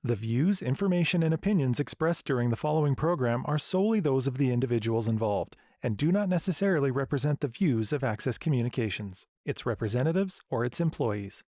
The views, information, and opinions expressed during the following program are solely those of the individuals involved and do not necessarily represent the views of Access Communications, its representatives, or its employees.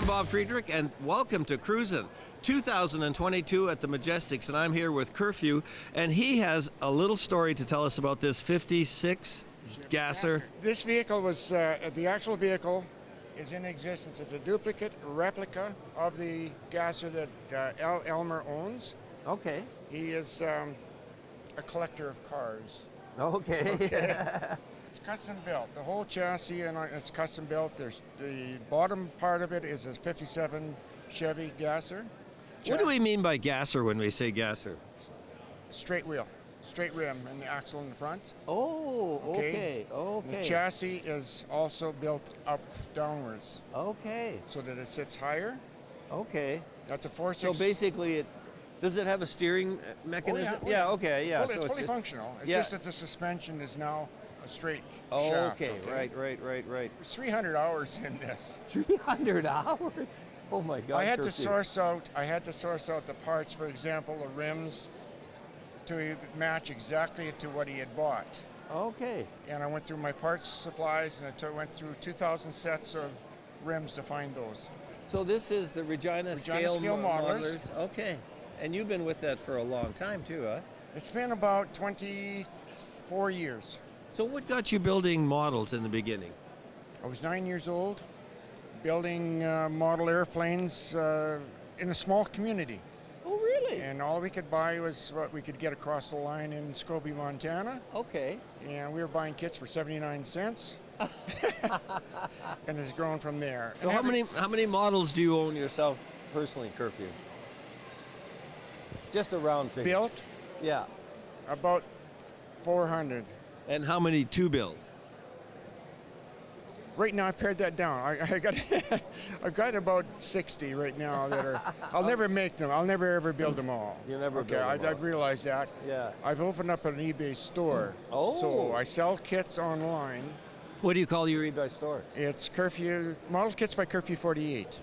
Bob Friedrich, and welcome to Cruisin 2022 at the Majestics, and I'm here with Curfew, and he has a little story to tell us about this 56 gasser. This vehicle was, the actual vehicle is in existence. It's a duplicate replica of the gasser that Elmer owns. Okay. He is a collector of cars. Okay. It's custom built. The whole chassis and it's custom built. There's the bottom part of it is a 57 Chevy gasser. What do we mean by gasser when we say gasser? Straight wheel, straight rim, and the axle in the front. Oh, okay. The chassis is also built up downwards. Okay. So that it sits higher. Okay. That's a 4.6. So basically, does it have a steering mechanism? Oh, yeah. Okay, yeah. It's fully functional. It's just that the suspension is now a straight shaft. Okay, right. There's 300 hours in this. 300 hours? Oh my God! I had to source out the parts, for example, the rims, to match exactly to what he had bought. Okay. And I went through my parts supplies, and I went through 2,000 sets of rims to find those. So this is the Regina scale modelers. Okay. And you've been with that for a long time too, huh? It's been about 24 years. So what got you building models in the beginning? I was 9 years old, building model airplanes in a small community. Oh, really? And all we could buy was what we could get across the line in Scobie, Montana. Okay. And we were buying kits for 79 cents. And it's grown from there. So how many models do you own yourself personally, Curfew? Just a round figure. Built? Yeah. About 400. And how many to build? Right now, I pared that down. I've got about 60 right now that are. I'll never make them. I'll never ever build them all. You never build them all. I've realized that. Yeah. I've opened up an eBay store. Oh. So I sell kits online. What do you call your eBay store? It's Curfew Model Kits by Curfew 48.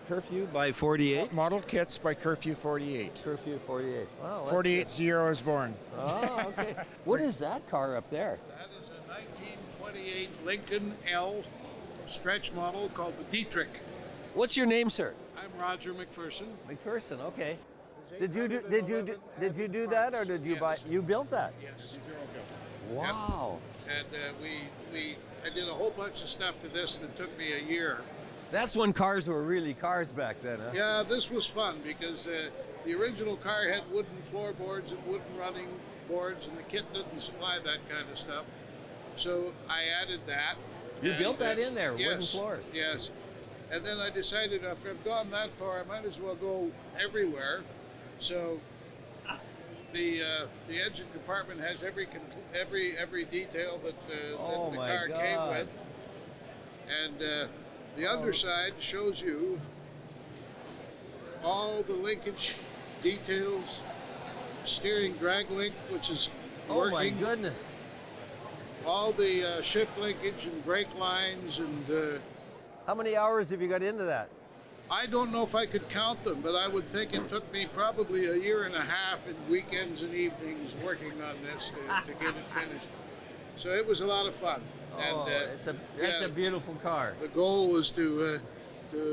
Curfew by 48? Model Kits by Curfew 48. Curfew 48. Wow. 48 0 is born. Oh, okay. What is that car up there? That is a 1928 Lincoln L stretch model called the Dietrich. What's your name, sir? I'm Roger McPherson. McPherson, okay. Did you do that, or did you buy? You built that? Yes. Wow. Yep. And I did a whole bunch of stuff to this that took me a year. That's when cars were really cars back then, huh? Yeah, this was fun because the original car had wooden floorboards and wooden running boards, and the kit didn't supply that kind of stuff. So I added that. You built that in there, yes, wooden floors. Yes. And then I decided if I've gone that far, I might as well go everywhere. So the engine compartment has every detail that the car came with. And the underside shows you all the linkage details, steering drag link, which is working. Oh my goodness. All the shift linkage and brake lines and... How many hours have you got into that? I don't know if I could count them, but I would think it took me probably a year and a half in weekends and evenings working on this to get it finished. So it was a lot of fun. Oh, And, it's a beautiful car. The goal was to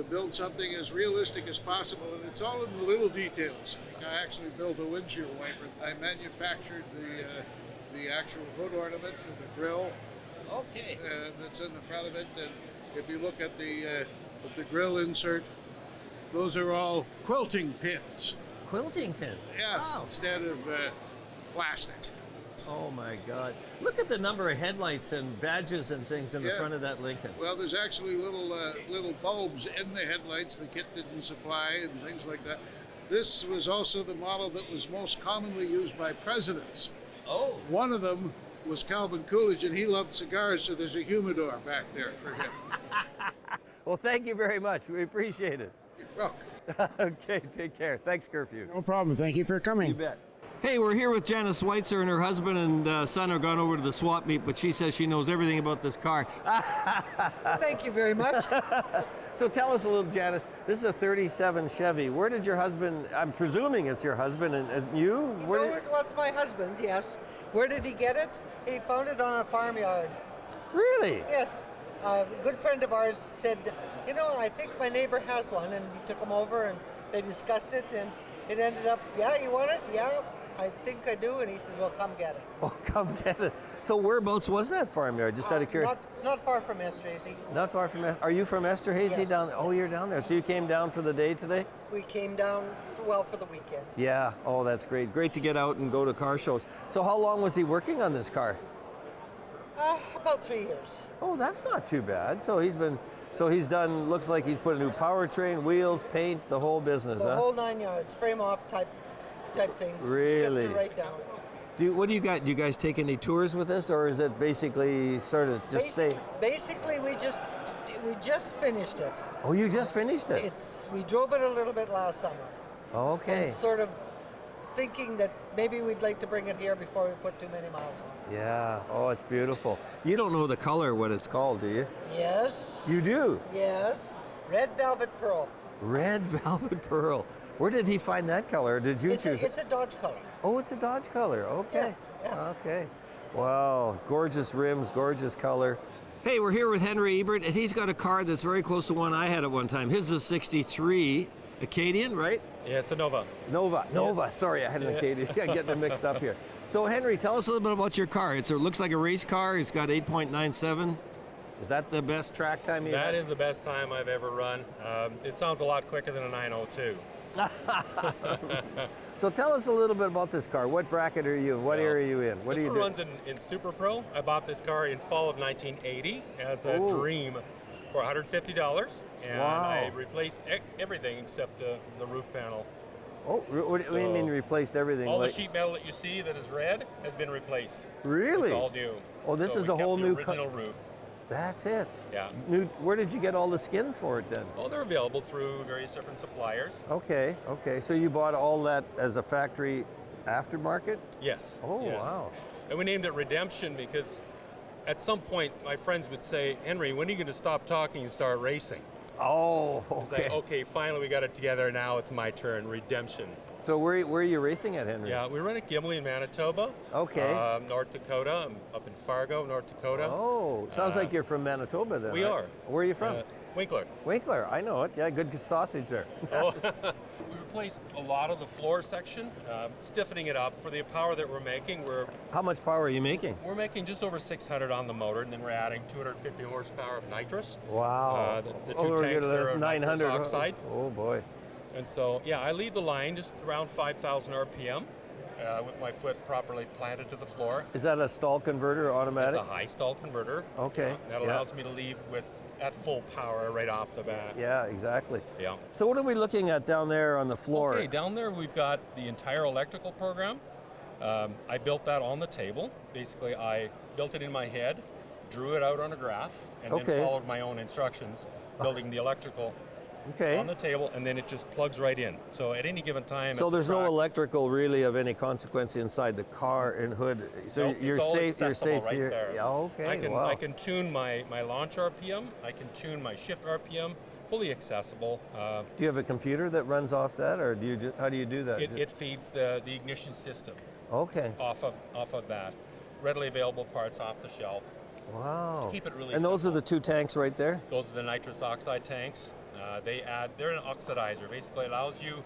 build something as realistic as possible, and it's all in the little details. I actually built a windshield wiper. I manufactured the actual hood ornament and the grill. Okay. That's in the front of it. And if you look at the grill insert, those are all quilting pins. Quilting pins? Yes, Wow. instead of plastic. Oh my God. Look at the number of headlights and badges and things in the front of that Lincoln. Well, there's actually little bulbs in the headlights the kit didn't supply and things like that. This was also the model that was most commonly used by presidents. Oh. One of them was Calvin Coolidge, and he loved cigars, so there's a humidor back there for him. Well, thank you very much. We appreciate it. You're welcome. Okay, take care. Thanks, Curfew. No problem. Thank you for coming. You bet. Hey, we're here with Janice Schweitzer, and her husband and son have gone over to the swap meet, but she says she knows everything about this car. Thank you very much. So tell us a little, Janice. This is a 37 Chevy. Where did your husband, I'm presuming it's your husband and you? Where did, It was my husband's, yes. Where did he get it? He found it on a farmyard. really? Yes. A good friend of ours said, you know, I think my neighbor has one, and he took him over and they discussed it, and it ended up, yeah, you want it? Yeah, I think I do. And he says, well, come get it. Oh, come get it. So whereabouts was that farmyard? Just out of curiosity. Not far from Esterhazy. Not far from, are you from Esterhazy Yes, down there? Oh, yes. you're down there. So you came down for the day today? We came down, for the weekend. Yeah. Oh, that's great. Great to get out and go to car shows. So how long was he working on this car? About 3 years. Oh, that's not too bad. So he's done, looks like he's put a new powertrain, wheels, paint, the whole business, The huh? whole 9 yards, frame off type thing. Really? Stripped it right down. What do you got? Do you guys take any tours with this, or is it basically sort of just say? Basically, we just finished it. Oh, you just finished it? We drove it a little bit last summer. Okay. And sort of thinking that maybe we'd like to bring it here before we put too many miles on. Yeah. Oh, it's beautiful. You don't know the color, what it's called, do you? Yes. You do? Yes. Red velvet pearl. Red velvet pearl. Where did he find that color? Did you choose it? It's a Dodge color. Oh, it's a Dodge color. Okay. Yeah. Okay. Wow. Gorgeous rims, gorgeous color. Hey, we're here with Henry Ebert, and he's got a car that's very close to one I had at one time. His is a 63 Acadian, right? Yeah, it's a Nova. Nova. Sorry, I had an Acadian. I'm getting them mixed up here. So, Henry, tell us a little bit about your car. It looks like a race car. It's got 8.97. Is that the best track time you That had? is the best time I've ever run. It sounds a lot quicker than a 902. So tell us a little bit about this car. What bracket are you in? What area are you in? What do This you one do? runs in Super Pro. I bought this car in fall of 1980 as a Oh. dream for $150. And Wow. I replaced everything except the roof panel. Oh, what do you mean you replaced everything? All the Like- sheet metal that you see that is red has been replaced. Really? It's all new. Oh, this So is we a whole kept new the co- original roof. That's it. Yeah. Where did you get all the skin for it then? Well, they're available through various different suppliers. Okay. So you bought all that as a factory aftermarket? Yes. Oh, yes. wow. And we named it Redemption because at some point my friends would say, Henry, when are you going to stop talking and start racing? Oh, It's like, okay, finally we got it together. Now it's my turn. Redemption. So where are you racing at, Henry? Yeah, we run at Gimli in Manitoba. Okay. North Dakota. I'm up in Fargo, North Dakota. Oh, sounds like you're from Manitoba then. We right? are. Where are you from? Winkler. Winkler, I know it. Yeah, good sausage there. Oh. We replaced a lot of the floor section, stiffening it up for the power that we're making. How much power are you making? We're making just over 600 on the motor, and then we're adding 250 horsepower of nitrous. Wow. The two tanks that's there are 900. nitrous oxide. Oh boy. And so, yeah, I leave the line just around 5,000 RPM with my foot properly planted to the floor. Is that a stall converter automatic? It's a high stall converter. Okay. That allows me to leave at full power right off the bat. Yeah, exactly. Yeah. So what are we looking at down there on the floor? Okay, down there we've got the entire electrical program. I built that on the table. Basically, I built it in my head, drew it out on a graph, and then followed my own instructions, building the electrical on the table, and then it just plugs right in. So at any given time. So there's no electrical really of any consequence inside the car and hood. So nope, you're safe. You're safe right here. There. Yeah, okay. I can tune my launch RPM. I can tune my shift RPM. Fully accessible. Do you have a computer that runs off that, or do you just, how do you do that? It feeds the ignition system. Okay. Off of that. Readily available parts off the shelf. Wow. Keep it really And those simple. are the 2 tanks right there? Those are the nitrous oxide tanks. They're an oxidizer. Basically allows you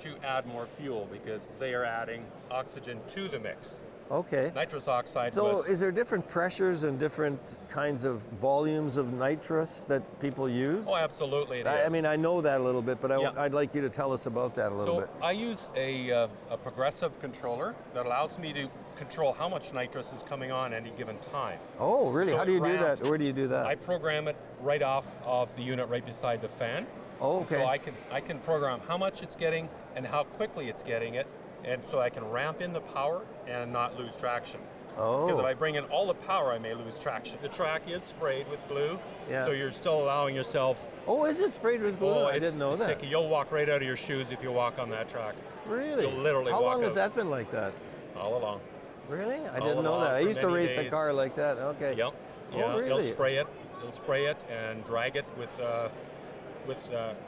to add more fuel because they are adding oxygen to the mix. Okay. Nitrous oxide So is there different pressures and different kinds of volumes of nitrous that people use? Oh, absolutely it I is. mean, I know that a little bit, but Yeah. I'd like you to tell us about that a little bit. I use a progressive controller that allows me to control how much nitrous is coming on any given time. Oh, really? So How do you it do that? ramps. Where do you do that? I program it right off of the unit right beside the fan. Oh, And okay. so I can program how much it's getting and how quickly it's getting it, and so I can ramp in the power and not lose traction. Oh. Because if I bring in all the power, I may lose traction. The track is sprayed with glue, Yeah. so you're still allowing yourself. Oh, is it sprayed with glue? Oh, I it's didn't know that. sticky. You'll walk right out of your shoes if you walk on that track. Really? You'll literally How walk long has out. that been like that? All along. Really? I All didn't know along that. I for used to many race a days. car like that. Okay. Yep. Oh, Yeah. really? You'll spray it and drag it with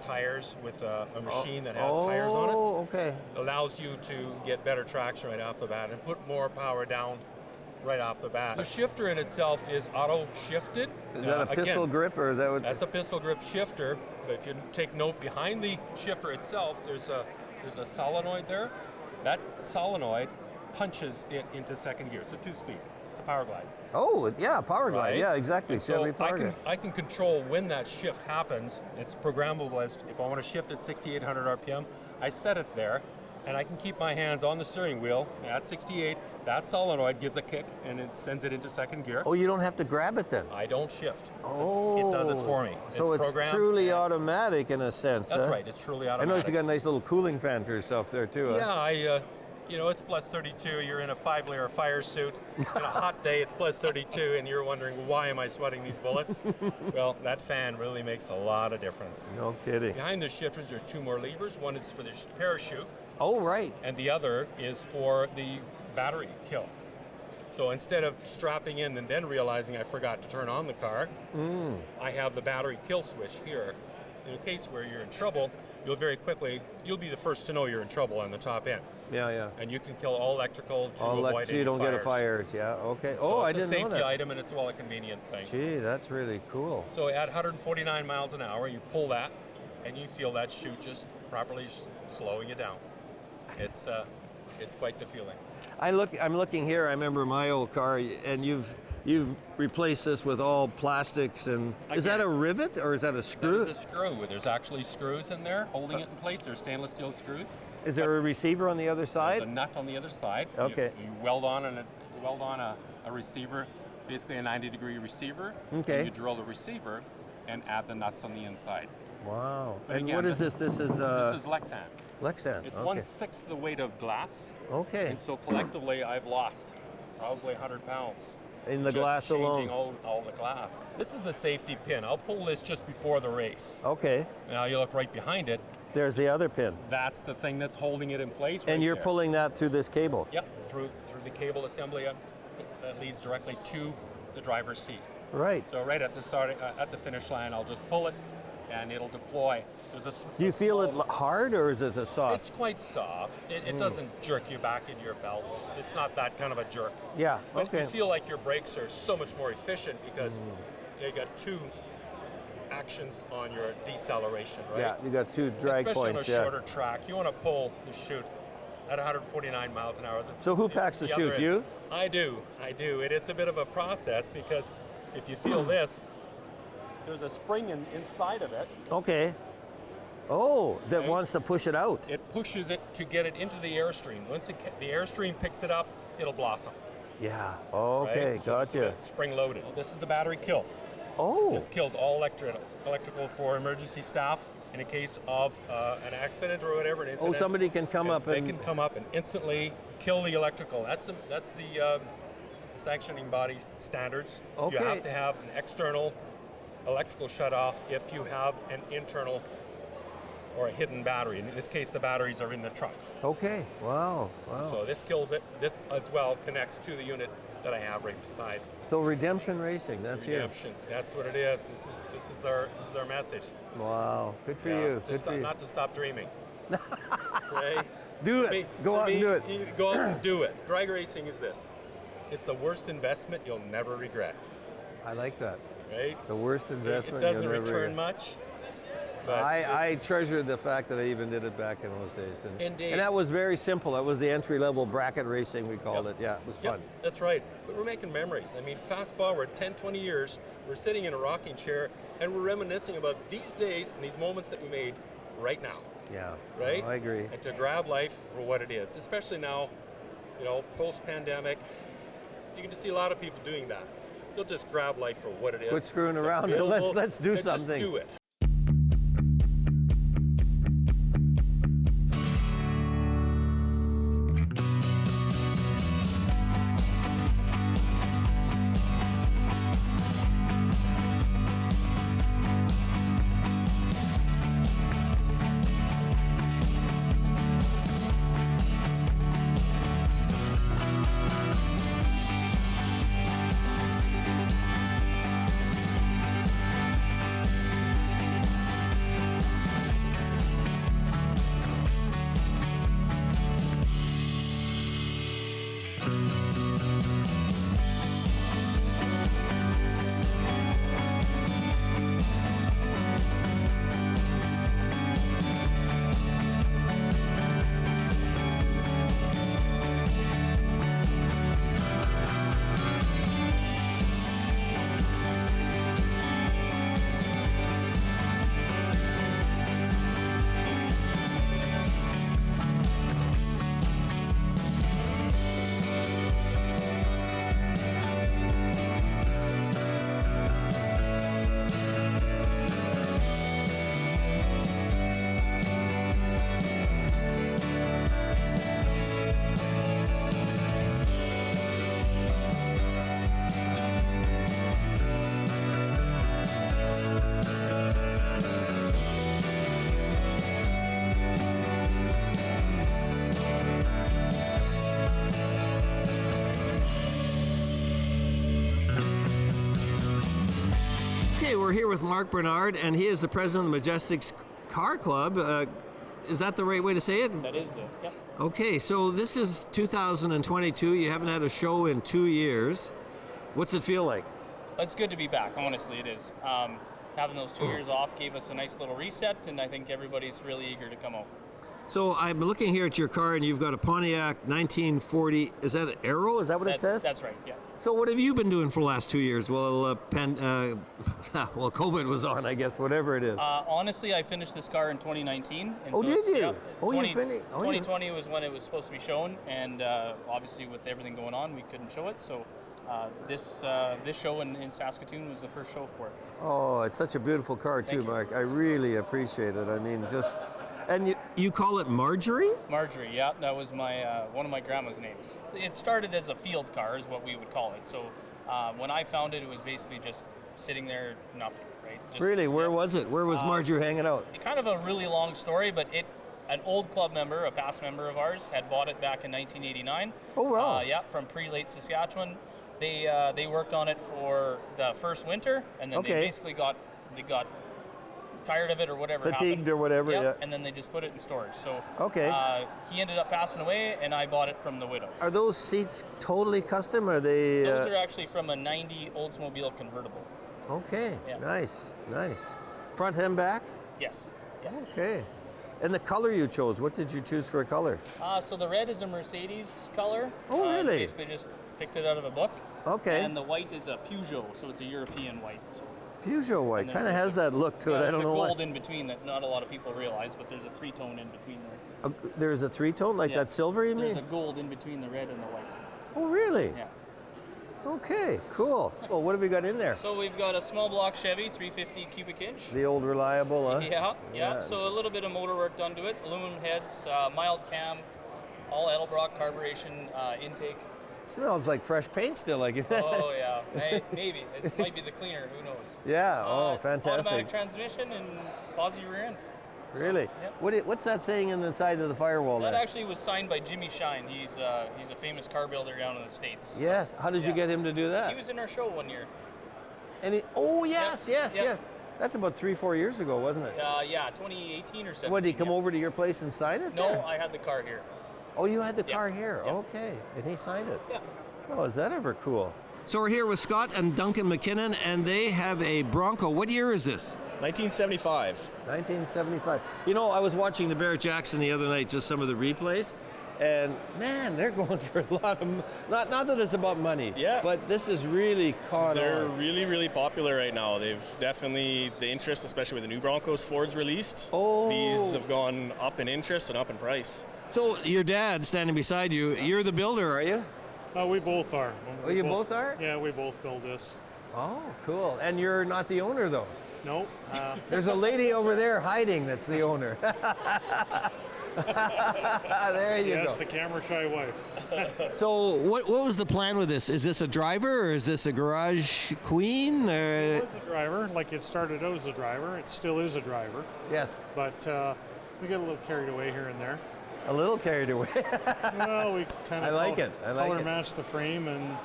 tires, with a machine that has tires on it. Oh, okay. Allows you to get better traction right off the bat and put more power down right off the bat. The shifter in itself is auto shifted. Is that a pistol grip or is that what? That's a pistol grip shifter, but if you take note, behind the shifter itself, there's a solenoid there. That solenoid punches it into second gear. It's a 2-speed. It's a power glide. Oh, yeah, power glide. Right? Yeah, exactly. And so Chevy power glide. I can control when that shift happens. It's programmable as if I want to shift at 6,800 RPM, I set it there, and I can keep my hands on the steering wheel at 68. That solenoid gives a kick, and it sends it into second gear. Oh, you don't have to grab it then? I don't shift. Oh. It does it for me. So it's programmed truly and- automatic in a sense. That's huh? right. It's truly I automatic. noticed you got a nice little cooling fan for yourself there too. huh? Yeah, it's plus 32. You're in a 5-layer fire suit. On a hot day, it's plus 32, and you're wondering, why am I sweating these bullets? Well, that fan really makes a lot of difference. No kidding. Behind the shifters, there are 2 more levers. One is for the parachute, Oh, right. and the other is for the battery kill. So instead of strapping in and then realizing I forgot to turn on the car, I have the battery kill switch here. In a case where you're in trouble, you'll be the first to know you're in trouble on the top end. Yeah, yeah. And you can kill all electrical to All avoid so any you don't get a fires. fires. Yeah, okay. So I it's didn't a safety know that. item, and it's well a convenient thing. Gee, that's really cool. So at 149 miles an hour, you pull that, and you feel that chute just properly slowing you down. It's quite the feeling. I'm looking here. I remember my old car, and you've replaced this with all plastics. And is that a rivet or is that a screw? There's a screw. There's actually screws in there holding it in place. There's stainless steel screws. Is there a receiver on the other There's side? a nut on the other side. Okay. You weld on a receiver, basically a 90-degree receiver. Okay. And you drill the receiver and add the nuts on the inside. Wow. But And again, what is this? This is This is Lexan. Lexan. It's okay. 1/6 the weight of glass. Okay. And so collectively, I've lost probably 100 pounds. In the just glass alone. changing all the glass. This is the safety pin. I'll pull this just before the race. Okay. Now you look right behind it. There's the other pin. That's the thing that's holding it in place. And right you're there. pulling that through this cable. Yep, through the cable assembly that leads directly to the driver's seat. Right. So right at the start, at the finish line, I'll just pull it, and it'll deploy. Do you feel it hard or is it a soft? It's quite soft. It doesn't jerk you back into your belts. It's not that kind of a jerk. Yeah. But Okay. you feel like your brakes are so much more efficient because you got 2 actions on your deceleration, right? Yeah. You got 2 drag Especially points. on a Yeah. shorter track. You want to pull the chute at 149 miles an hour. So who packs the other chute? end. You? I do. It's a bit of a process because if you feel this, there's a spring inside of it, Okay. Oh, that Right. wants to push it out. It pushes it to get it into the airstream. Once the airstream picks it up, it'll blossom. Yeah. Okay, right? gotcha. Spring loaded. This is the battery kill. Oh. This kills all electrical for emergency staff in a case of an accident or whatever. An incident, somebody can come up they and... can come up and instantly kill the electrical. That's the sanctioning body standards. Okay. You have to have an external electrical shutoff if you have an internal or a hidden battery. And in this case, the batteries are in the truck. Okay. Wow. Wow. So this kills it. This as well connects to the unit that I have right beside. So Redemption Racing, that's Redemption. That's what it is. This is our message. you. Wow. Good for Yeah, you. to Good stop- for you. Not to stop dreaming. Right? Do For it. me- Go for out and me, do it. You go out and do it. Drag racing is this. It's the worst investment you'll never regret. I like that. Right? The worst investment. It doesn't you'll never return regret. much. But I treasure the fact that I even did it back in those days. Indeed. And that was very simple. That was the entry-level bracket racing, we called it. Yeah, it was Yep, fun. that's right. But we're making memories. I mean, fast forward 10, 20 years, we're sitting in a rocking chair and we're reminiscing about these days and these moments that we made right now. Yeah. Right? I agree. And to grab life for what it is, especially now, post-pandemic, you can just see a lot of people doing that. They'll just grab life for what it is. Quit screwing It's around and available. let's do Let's something. Just do it. Okay, we're here with Mark Bernard, and he is the president of the Majestics Car Club. Is that the right way to say it? That is the, yep. Okay, so this is 2022. You haven't had a show in 2 years. What's it feel like? It's good to be back, honestly, it is. Having those 2 years off gave us a nice little reset, and I think everybody's really eager to come out. So I'm looking here at your car, and you've got a Pontiac 1940. Is that an Arrow? Is that what it says? That's right, yeah. So what have you been doing for the last 2 years? Well, COVID was on, I guess, whatever it is. Honestly, I finished this car in 2019. And Oh, so did it's- you? Yeah, Oh, you finished- oh, you- 2020 was when it was supposed to be shown, and obviously with everything going on, we couldn't show it. So this show in Saskatoon was the first show for it. Oh, it's such a beautiful car too, Thank you. Mark. I really appreciate it. I mean, just... And you call it Marjorie? Marjorie, yeah, that was my one of my grandma's names. It started as a field car, is what we would call it. So when I found it, it was basically just sitting there, nothing, right? Just, Really? Where yeah. was it? Where was Marjorie hanging out? Kind of a really long story, but an old club member, a past member of ours, had bought it back in 1989. Oh, wow. Yeah, from pre-late Saskatchewan. They worked on it for the first winter, and then Okay. they basically got tired of it or whatever Fatigued happened. or whatever, Yep, yeah. and then they just put it in storage. So Okay. he ended up passing away, and I bought it from the widow. Are those seats totally custom? Are they... Those are actually from a 90 Oldsmobile convertible. Okay, Yeah. nice, nice. Front and back? Yes. Yeah. Okay. And the color you chose, what did you choose for a color? So the red is a Mercedes color. Oh, really? Basically just picked it out of a book. Okay. And the white is a Peugeot, so it's a European white. So Peugeot white. Kind of has that look to it. I don't know There's a gold why. in between that not a lot of people realize, but there's a three-tone in between there. There's a three-tone, like that silver, you There's mean? a gold in between the red and the white. Oh, really? Yeah. Okay, cool. Well, what have we got in there? So we've got a small block Chevy, 350 cubic inch. The old reliable, huh? Yeah. So a little bit of motor work done to it. Aluminum heads, mild cam, all Edelbrock carburation intake. Smells like fresh paint still, like it. Oh yeah, maybe it might be the cleaner. Who knows? Yeah. Oh, fantastic. Automatic transmission and Aussie rear end. Really? Yep. What's that saying in the side of the firewall That there? actually was signed by Jimmy Shine. He's a famous car builder down in the States. Yes. How did you get him to do that? He was in our show one year. And yes. That's about 3-4 years ago, wasn't it? 2018 or 17. What, did he come over to your place and sign it? No, there? I had the car here. Oh, you had the car here. Yeah. Okay. And he signed it. Yeah. Oh, is that ever cool? So we're here with Scott and Duncan McKinnon, and they have a Bronco. What year is this? 1975. 1975. You know, I was watching the Barrett Jackson the other night, just some of the replays, and man, they're going for a lot of, not that it's about money, Yeah. but this is really caught They're on. really, really popular right now. They've definitely, the interest, especially with the new Broncos Ford's released, Oh. these have gone up in interest and up in price. So your dad standing beside you, you're the builder, are you? We both are. Oh, you both are? Yeah, we both build this. Oh, cool. And you're not the owner, though. Nope. There's a lady over there hiding that's the owner. There you Yes, go. the camera shy wife. So what was the plan with this? Is this a driver or is this a garage queen? It was a driver, like it started out as a driver. It still is a driver, Yes, but we get a little carried away here and there. a little carried away. Well, we kind I of like it. I like color it. matched the frame and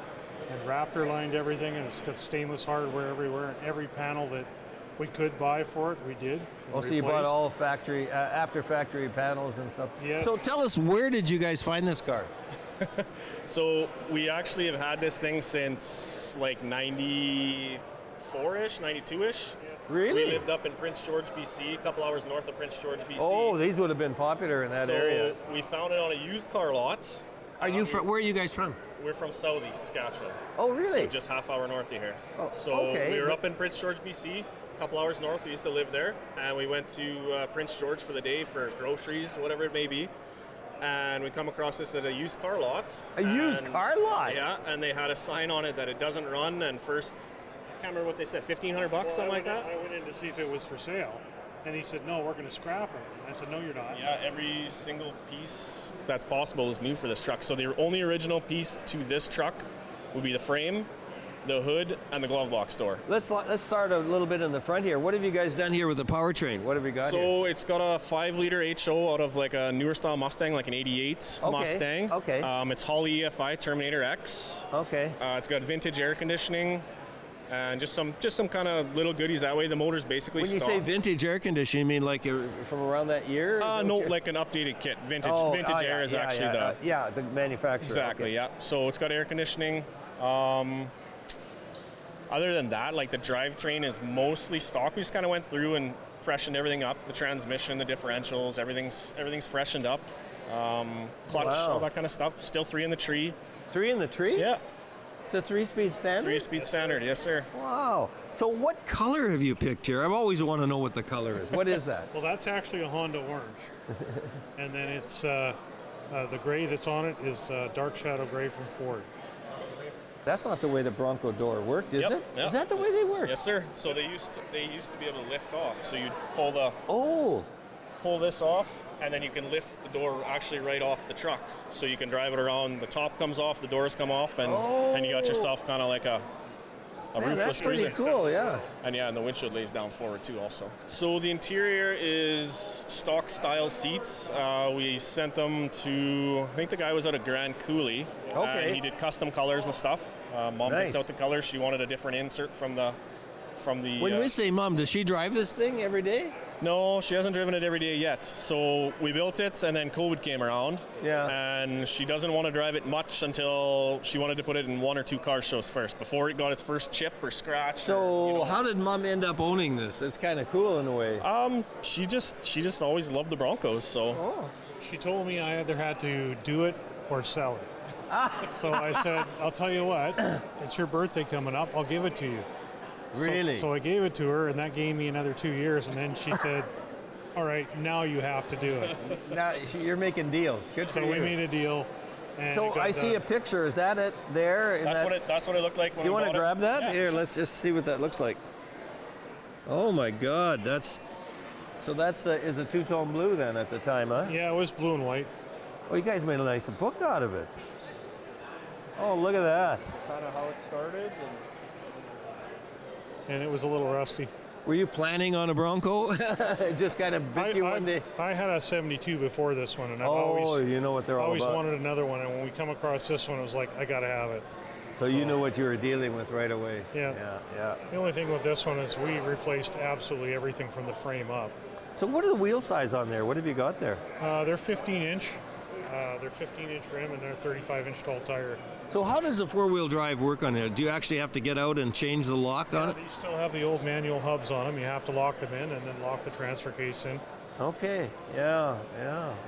Raptor lined everything, and it's got stainless hardware everywhere. And every panel that we could buy for it, we did. and Oh, so you bought replaced. all factory, after factory panels and stuff. Yes. So tell us, where did you guys find this car? So we actually have had this thing since like 94-ish, 92-ish. Really? We lived up in Prince George, BC, a couple hours north of Prince George, BC. Oh, these would have been popular in that so area. we found it on a used car lot. Are you from? Where are you guys from? We're from Southeast Saskatchewan. Oh, really? So just half hour north of here. Oh, so okay. we were up in Prince George, BC, a couple hours north. We used to live there, and we went to Prince George for the day for groceries, whatever it may be. And we come across this at a used car lot. A used car lot? Yeah, and they had a sign on it that it doesn't run, and first, I can't remember what they said, $1,500, Well, something like that. I went in to see if it was for sale, and he said, "No, we're going to scrap it." I said, "No, you're not." Yeah, every single piece that's possible is new for this truck. So the only original piece to this truck would be the frame, the hood, and the glove box door. Let's start a little bit in the front here. What have you guys done here with the powertrain? What have you got here? So it's got a 5-liter HO out of like a newer style Mustang, like an 88 Okay, Mustang. okay. It's Holley EFI Terminator X. Okay. It's got vintage air conditioning and just some kind of little goodies that way. The motor's basically When you stock. say vintage air conditioning, you mean like from around that year? Is that No, what you're- like an updated kit. Vintage Oh, vintage yeah, air is yeah, actually yeah, the the manufacturer. exactly, okay. yeah. So it's got air conditioning. Other than that, like the drivetrain is mostly stock. We just kind of went through and freshened everything up. The transmission, the differentials, everything's freshened up. Clutch, Wow. all that kind of stuff. Still 3 in the tree. 3 in the tree? Yeah, It's a 3-speed standard? 3-speed standard. Yes, sir. Wow. So what color have you picked here? I've always want to know what the color is. What is that? Well, that's actually a Honda Orange, and then it's the gray that's on it is dark shadow gray from Ford. That's not the way the Bronco door worked, is Yep, it? yep. Is that the way they work? Yes, sir. So they used to be able to lift off. So you'd Oh, pull this off, and then you can lift the door actually right off the truck. So you can drive it around. The top comes off, the doors come off, and you got yourself kind of like a man, roofless that's pretty cruiser. cool, yeah. And yeah, and the windshield lays down forward too also. So the interior is stock style seats. We sent them to, I think the guy was out of Grand Coulee. Okay. And he did custom colors and stuff. Mom Nice. picked out the colors. She wanted a different insert from the When we say mom, does she drive this thing every day? No, she hasn't driven it every day yet. So we built it, and then COVID came around. Yeah. And she doesn't want to drive it much until she wanted to put it in 1 or 2 car shows first, before it got its first chip or scratch. So how did mom end up owning this? It's kind of cool in a way. She just always loved the Broncos. So She told me I either had to do it or sell it. So I said, "I'll tell you what, it's your birthday coming up. I'll give it to you." Really? So I gave it to her, and that gave me another 2 years, and then she said, all right, now you have to do it. Now you're making deals. Good for So you. we made a deal. And So it got I see done. a picture. Is that it there? in that- That's what it looked like when Do you we want to bought grab it. that? Yeah. Here, let's just see what that looks like. Oh my God, that's is a two-tone blue then at the time, huh? Yeah, it was blue and white. Oh, you guys made a nice book out of it. Oh, look at that. Kind of how it started. And it was a little rusty. Were you planning on a Bronco? It just kind of bit you one day. I had a 72 before this one, and I've Oh, you know what they're all always about. wanted another one. And when we come across this one, it was like, I got to have it. So you know what you were dealing with right away. Yeah. Yeah. The only thing with this one is we replaced absolutely everything from the frame up. So what are the wheel size on there? What have you got there? They're 15-inch. They're 15-inch rim, and they're 35-inch tall tire. So how does the four-wheel drive work on it? Do you actually have to get out and change the lock on it? These still have the old manual hubs on them. You have to lock them in and then lock the transfer case in. Okay. Yeah.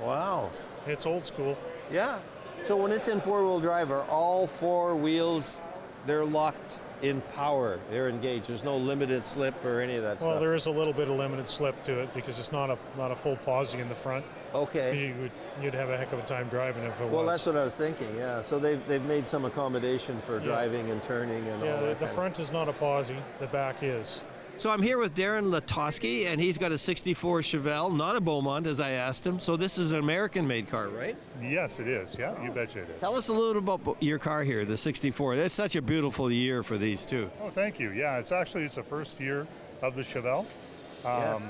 Wow. It's old school. Yeah. So when it's in four-wheel drive, are all four wheels, they're locked in power? They're engaged. There's no limited slip or any of that Well, stuff? there is a little bit of limited slip to it because it's not a full posi in the front. Okay. You'd have a heck of a time driving if it was. Well, that's what I was thinking, yeah. So they've made some accommodation for driving and turning and all Yeah, that. the front is not a posi. The back is. So I'm here with Darren Latosky, and he's got a 64 Chevelle, not a Beaumont, as I asked him. So this is an American-made car, right? Yes, it is. Yeah, you betcha it is. Tell us a little about your car here, the 64. That's such a beautiful year for these two. Oh, thank you. Yeah, it's the first year of the Chevelle. Yes.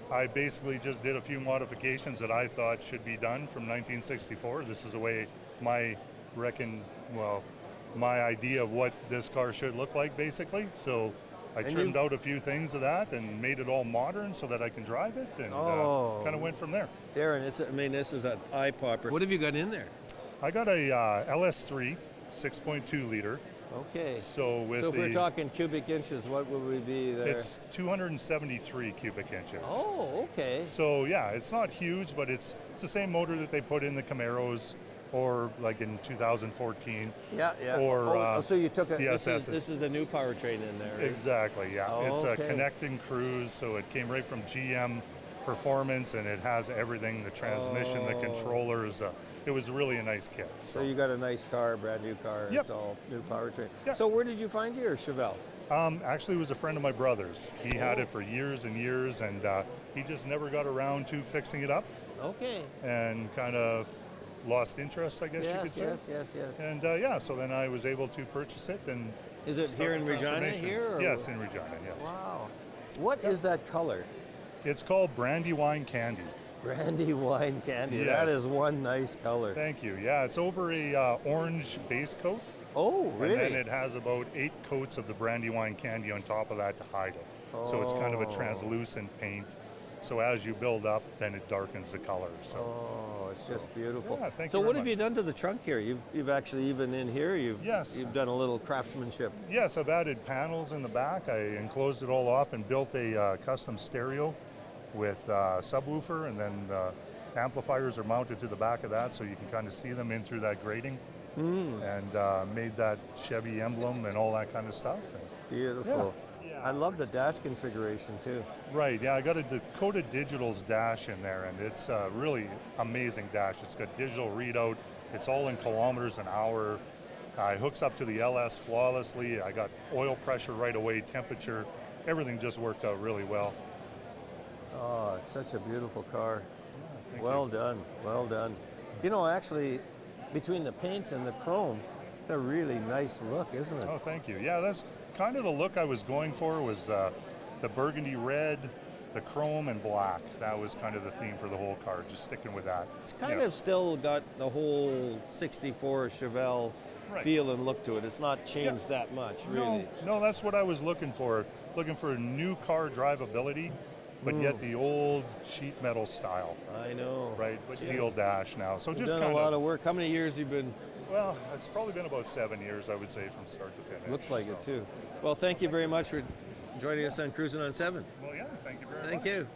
I basically just did a few modifications that I thought should be done from 1964. This is the way my idea of what this car should look like, basically. So I trimmed out a few things of that and made it all modern so that I can drive it, and kind of went from there. Darren, this is an eye popper. What have you got in there? I got a LS3 6.2 liter. Okay. So if we're talking cubic inches, what would we be there? It's 273 cubic inches. Oh, okay. So yeah, it's not huge, but it's the same motor that they put in the Camaros, or like in 2014. Yeah. Or so you took this is a new powertrain in there. Right? Exactly. Yeah. Oh, it's okay. a connecting cruise, so it came right from GM Performance, and it has everything: the transmission, the controllers. It was really a nice kit. So you got a nice car, brand new car. Yep. It's all new powertrain. Yep. So where did you find your Chevelle? Actually, it was a friend of my brother's. He had it for years and years, and he just never got around to fixing it up. Okay. And kind of lost interest, I guess you could say. Yes. And so then I was able to purchase it. And is it here in Regina? Here? Yes, in Regina. Yes. Wow. What is that color? It's called Brandywine Candy. Brandywine Candy. Yes. That is one nice color. Thank you. Yeah, it's over a orange base coat. Oh, really? And then it has about 8 coats of the Brandywine Candy on top of that to hide it. So it's kind of a translucent paint. So as you build up, then it darkens the color. So it's just beautiful. Yeah, thank so you what very have you done to the trunk here? You've actually, even in here, you've done a little craftsmanship. Yes, I've added panels in the back. I enclosed it all off and built a custom stereo with subwoofer, and then amplifiers are mounted to the back of that, so you can kind of see them in through that grating. And made that Chevy emblem and all that kind of stuff. Beautiful. Yeah. I love the dash configuration too. Right, yeah, I got a Dakota Digital's dash in there, and it's a really amazing dash. It's got digital readout. It's all in kilometers an hour. It hooks up to the LS flawlessly. I got oil pressure right away, temperature. Everything just worked out really well. Oh, it's such a beautiful car. Yeah, well done, well done. You know, actually, between the paint and the chrome, it's a really nice look, isn't it? Oh, thank you. Yeah, that's kind of the look I was going for, was the burgundy red, the chrome, and black. That was kind of the theme for the whole car, just sticking with that. It's kind of still got the whole 64 Chevelle feel and look to it. It's not changed that much, really. No, that's what I was looking for. Looking for a new car drivability, but yet the old sheet metal style. I know. Right, with steel dash now. So You've just done kind a lot of work. How many years have you been? Well, it's probably been about 7 years, I would say, from start to finish. Looks like it too. Well, thank you very much for joining us on Cruisin' on 7. Well, yeah, thank you very much. Thank you.